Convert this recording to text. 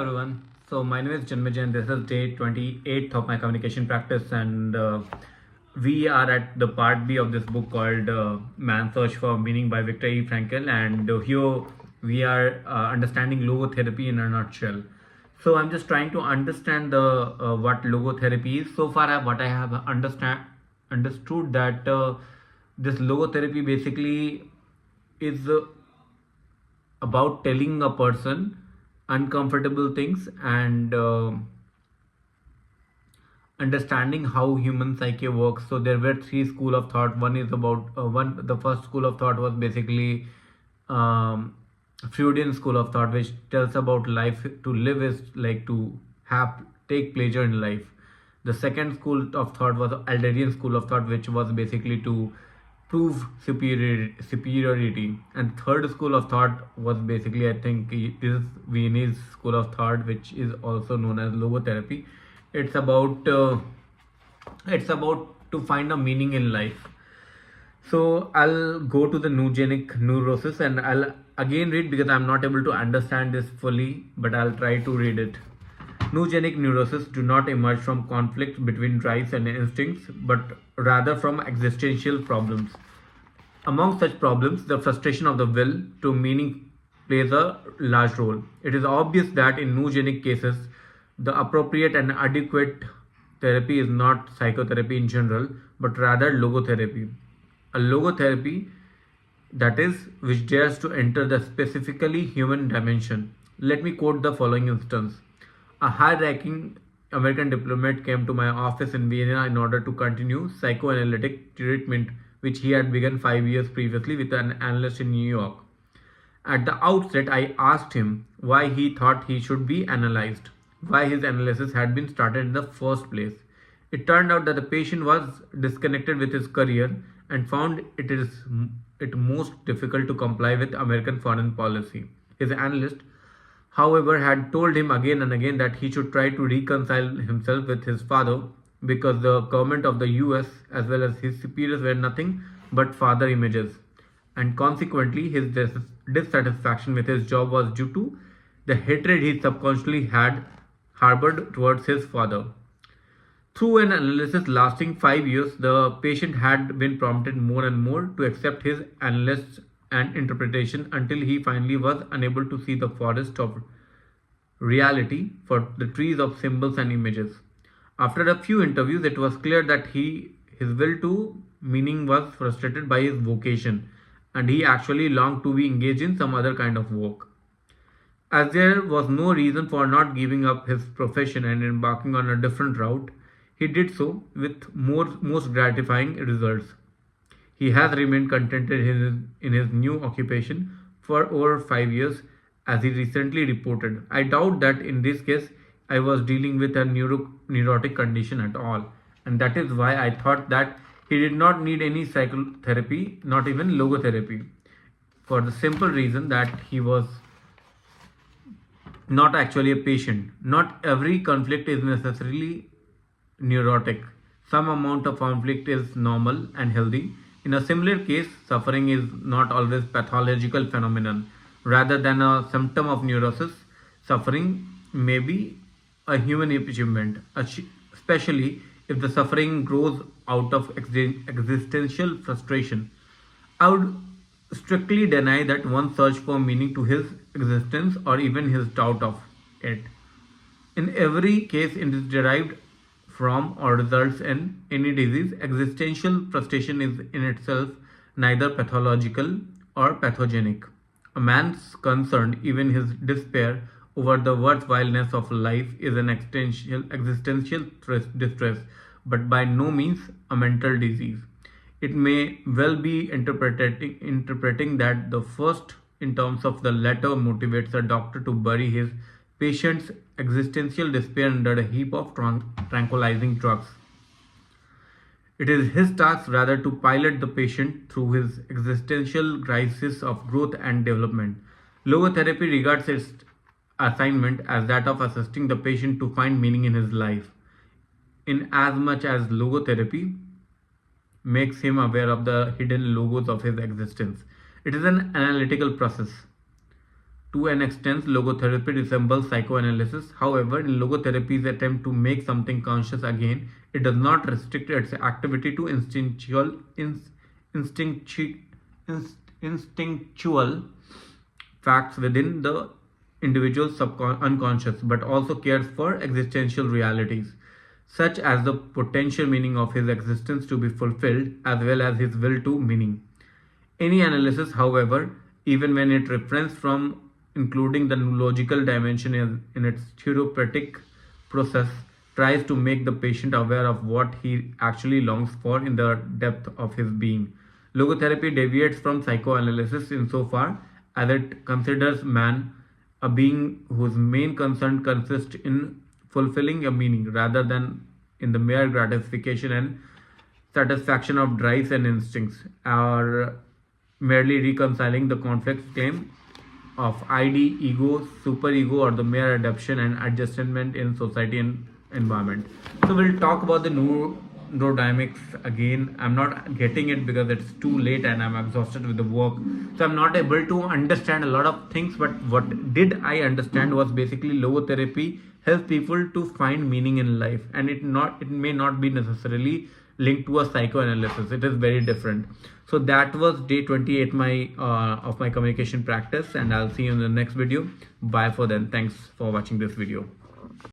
Everyone. So my name is Janmaj and this is day 28th of my communication practice, and we are at the part B of this book called Man's Search for Meaning by Viktor E. Frankl, and here we are understanding logotherapy in a nutshell. So I'm just trying to understand the what logotherapy is. So far, what I have understood that this logotherapy basically is about telling a person uncomfortable things and understanding how human psyche works. So there were three school of thought. One is about one the first school of thought was basically um, Freudian school of thought, which tells about life to live is like to have take pleasure in life. The second school of thought was Adlerian school of thought, which was basically to prove superiority. And third school of thought was basically, I think, is Viennese school of thought, which is also known as logotherapy. It's about to find a meaning in life. So I'll go to the neurogenic neurosis and I'll again read because I'm not able to understand this fully, but I'll try to read it. Neurogenic neurosis do not emerge from conflicts between drives and instincts, but rather from existential problems. Among such problems, the frustration of the will to meaning plays a large role. It is obvious that in neurogenic cases, the appropriate and adequate therapy is not psychotherapy in general, but rather logotherapy. A logotherapy that is, which dares to enter the specifically human dimension. Let me quote the following instance. A high-ranking American diplomat came to my office in Vienna in order to continue psychoanalytic treatment which he had begun 5 years previously with an analyst in New York. At the outset, I asked him why he thought he should be analyzed, why his analysis had been started in the first place. It turned out that the patient was disconnected with his career and found it most difficult to comply with American foreign policy. His analyst, however, had told him again and again that he should try to reconcile himself with his father because the government of the US as well as his superiors were nothing but father images, and consequently his dissatisfaction with his job was due to the hatred he subconsciously had harbored towards his father. Through an analysis lasting 5 years, the patient had been prompted more and more to accept his analysis and interpretation until he finally was unable to see the forest of reality for the trees of symbols and images. After a few interviews, it was clear that his will to meaning was frustrated by his vocation, and he actually longed to be engaged in some other kind of work. As there was no reason for not giving up his profession and embarking on a different route, he did so with most gratifying results. He has remained contented in his new occupation for over 5 years, as he recently reported. I doubt that in this case I was dealing with a neurotic condition at all, and that is why I thought that he did not need any psychotherapy, not even logotherapy, for the simple reason that he was not actually a patient. Not every conflict is necessarily neurotic. Some amount of conflict is normal and healthy. In a similar case, suffering is not always pathological phenomenon. Rather than a symptom of neurosis, suffering may be a human achievement, especially if the suffering grows out of existential frustration. I would strictly deny that one search for meaning to his existence or even his doubt of it. In every case, it is derived from or results in any disease. Existential frustration is in itself neither pathological or pathogenic. A man's concern, even his despair over the worthwhileness of life, is an existential distress, but by no means a mental disease. It may well be interpreting that the first, in terms of the latter, motivates a doctor to bury his patient's existential despair under a heap of tranquilizing drugs. It is his task rather to pilot the patient through his existential crisis of growth and development. Logotherapy regards its assignment as that of assisting the patient to find meaning in his life. In as much as logotherapy makes him aware of the hidden logos of his existence, it is an analytical process. To an extent, logotherapy resembles psychoanalysis. However, in logotherapy's attempt to make something conscious again, it does not restrict its activity to instinctu- instinctual facts within the individual's unconscious, but also cares for existential realities, such as the potential meaning of his existence to be fulfilled, as well as his will to meaning. Any analysis, however, even when it refrains from including the logical dimension in its therapeutic process, tries to make the patient aware of what he actually longs for in the depth of his being. Logotherapy deviates from psychoanalysis insofar as it considers man a being whose main concern consists in fulfilling a meaning rather than in the mere gratification and satisfaction of drives and instincts, or merely reconciling the conflicts claim of ID, ego, superego, or the mere adaptation and adjustment in society and environment. So we'll talk about the neurodynamics again. I'm not getting it because it's too late and I'm exhausted with the work. So I'm not able to understand a lot of things, but what did I understand was basically logotherapy helps people to find meaning in life, and it may not be necessarily linked to a psychoanalysis. It is very different. So that was day 28 of my communication practice, and I'll see you in the next video. Bye for then. Thanks for watching this video.